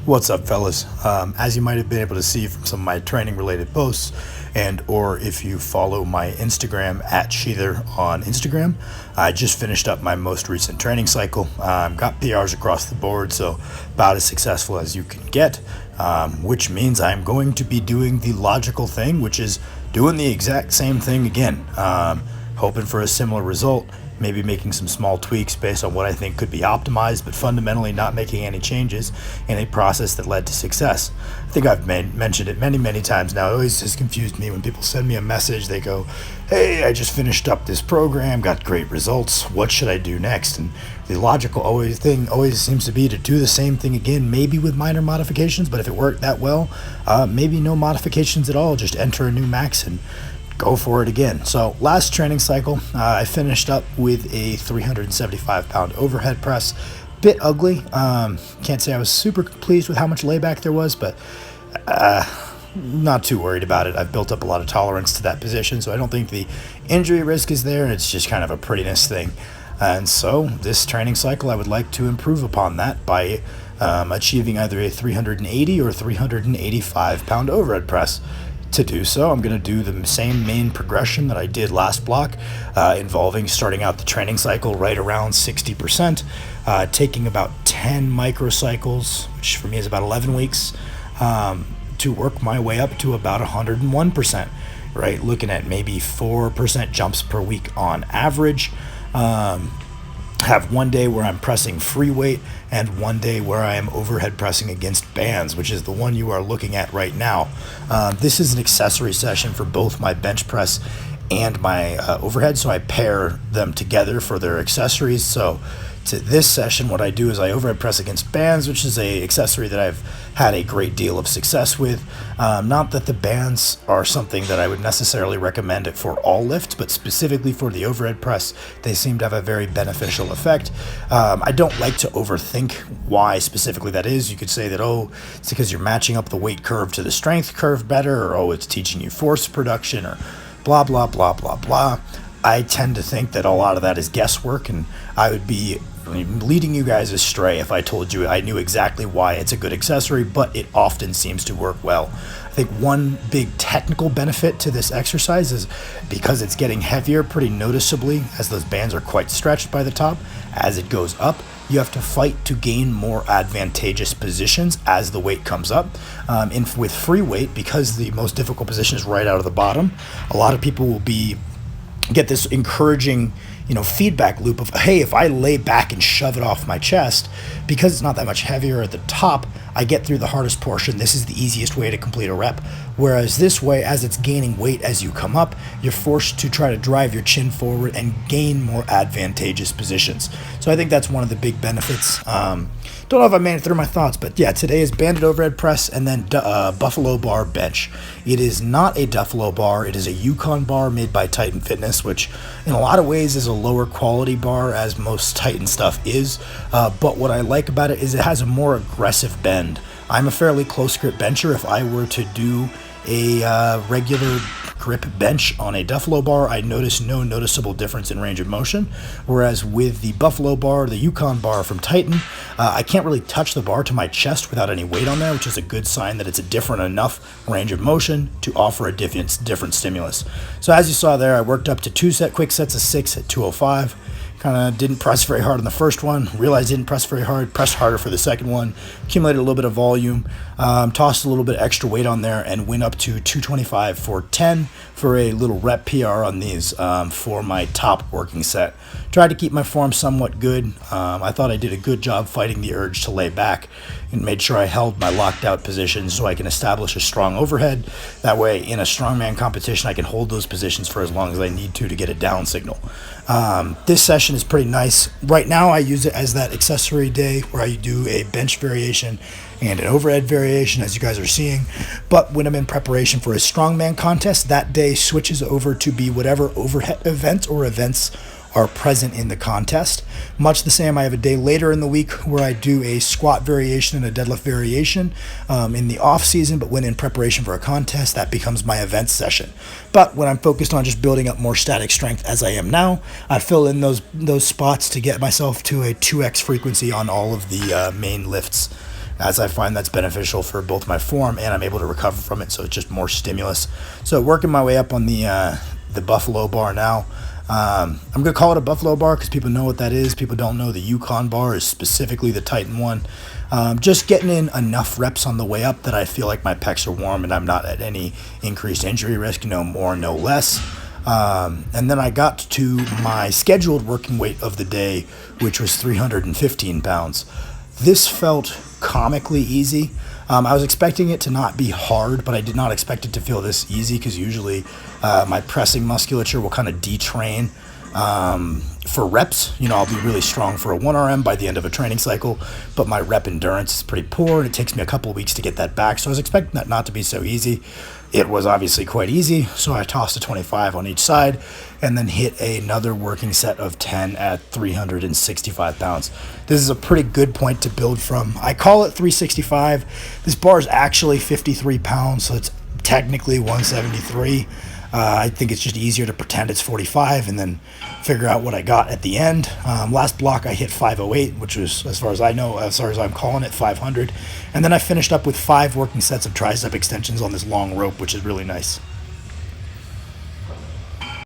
What's up, fellas? As you might have been able to see from some of my training related posts, and or if you follow my Instagram at Sheether on Instagram, I just finished up my most recent training cycle. Got PRs across the board, so about as successful as you can get, which means I'm going to be doing the logical thing, which is doing the exact same thing again, hoping for a similar result. Maybe making some small tweaks based on what I think could be optimized, but fundamentally not making any changes in a process that led to success. I think I've mentioned it many times now. It always has confused me when people send me a message. They go, "Hey, I just finished up this program, got great results. What should I do next?" And the logical thing always seems to be to do the same thing again, maybe with minor modifications. But if it worked that well, maybe no modifications at all. Just enter a new max and go for it again. So last training cycle, I finished up with a 375-pound overhead press. Bit ugly. Can't say I was super pleased with how much layback there was, but not too worried about it. I've built up a lot of tolerance to that position, so I don't think the injury risk is there. It's just kind of a prettiness thing. And so this training cycle, I would like to improve upon that by achieving either a 380 or 385-pound overhead press. To do so, I'm going to do the same main progression that I did last block, involving starting out the training cycle right around 60%, taking about 10 microcycles, which for me is about 11 weeks, to work my way up to about 101%, right? Looking at maybe 4% jumps per week on average. Have one day where I'm pressing free weight and one day where I am overhead pressing against bands, which is the one you are looking at right now. This is an accessory session for both my bench press and my overhead, so I pair them together for their accessories. So to this session, what I do is I overhead press against bands, which is a accessory that I've had a great deal of success with. Not that the bands are something that I would necessarily recommend it for all lifts, but specifically for the overhead press, they seem to have a very beneficial effect. I don't like to overthink why specifically that is. You could say that, oh, it's because you're matching up the weight curve to the strength curve better, or oh, it's teaching you force production, or blah, blah, blah, blah, blah. I tend to think that a lot of that is guesswork, and I would be leading you guys astray if I told you I knew exactly why it's a good accessory, but it often seems to work well. I think one big technical benefit to this exercise is because it's getting heavier pretty noticeably as those bands are quite stretched by the top. As it goes up, you have to fight to gain more advantageous positions as the weight comes up. With free weight, because the most difficult position is right out of the bottom, a lot of people will get this encouraging feedback loop of, hey, if I lay back and shove it off my chest, because it's not that much heavier at the top, I get through the hardest portion. This is the easiest way to complete a rep. Whereas this way, as it's gaining weight as you come up, you're forced to try to drive your chin forward and gain more advantageous positions. So I think that's one of the big benefits. Don't know if I made it through my thoughts, but yeah, today is banded overhead press and then buffalo bar bench. It is not a Duffalo bar. It is a Yukon bar made by Titan Fitness, which in a lot of ways is a lower quality bar, as most Titan stuff is. But what I like about it is it has a more aggressive bend. I'm a fairly close grip bencher. If I were to do a regular grip bench on a Duffalo bar, I notice no noticeable difference in range of motion. Whereas with the Buffalo bar, the Yukon bar from Titan, I can't really touch the bar to my chest without any weight on there, which is a good sign that it's a different enough range of motion to offer a different stimulus. So as you saw there, I worked up to quick sets of 6 at 205. Kind of didn't press very hard on the first one, realized didn't press very hard, pressed harder for the second one, accumulated a little bit of volume, tossed a little bit extra weight on there, and went up to 225 for 10 for a little rep PR on these for my top working set. Tried to keep my form somewhat good. I thought I did a good job fighting the urge to lay back and made sure I held my locked out position so I can establish a strong overhead. That way, in a strongman competition, I can hold those positions for as long as I need to get a down signal. This session is pretty nice. Right now, I use it as that accessory day where I do a bench variation and an overhead variation, as you guys are seeing. But when I'm in preparation for a strongman contest, that day switches over to be whatever overhead event or events are present in the contest. Much the same, I have a day later in the week where I do a squat variation and a deadlift variation in the off season, but when in preparation for a contest, that becomes my event session. But when I'm focused on just building up more static strength as I am now, I fill in those spots to get myself to a 2x frequency on all of the main lifts. as I find that's beneficial for both my form and I'm able to recover from it. So it's just more stimulus. So working my way up on the Buffalo bar now. I'm going to call it a Buffalo bar because people know what that is. People don't know the Yukon bar is specifically the Titan one. Just getting in enough reps on the way up that I feel like my pecs are warm and I'm not at any increased injury risk, no more, no less. And then I got to my scheduled working weight of the day, which was 315 pounds. This felt comically easy. I was expecting it to not be hard, but I did not expect it to feel this easy because usually my pressing musculature will kind of detrain for reps. I'll be really strong for a 1RM by the end of a training cycle, but my rep endurance is pretty poor and it takes me a couple of weeks to get that back. So I was expecting that not to be so easy. It was obviously quite easy, so I tossed a 25 on each side and then hit another working set of 10 at 365 pounds. This is a pretty good point to build from. I call it 365. This bar is actually 53 pounds, so it's technically 173. I think it's just easier to pretend it's 45 and then figure out what I got at the end. Last block I hit 508, which was, as far as I know, as far as I'm calling it, 500. And then I finished up with 5 working sets of tricep extensions on this long rope, which is really nice.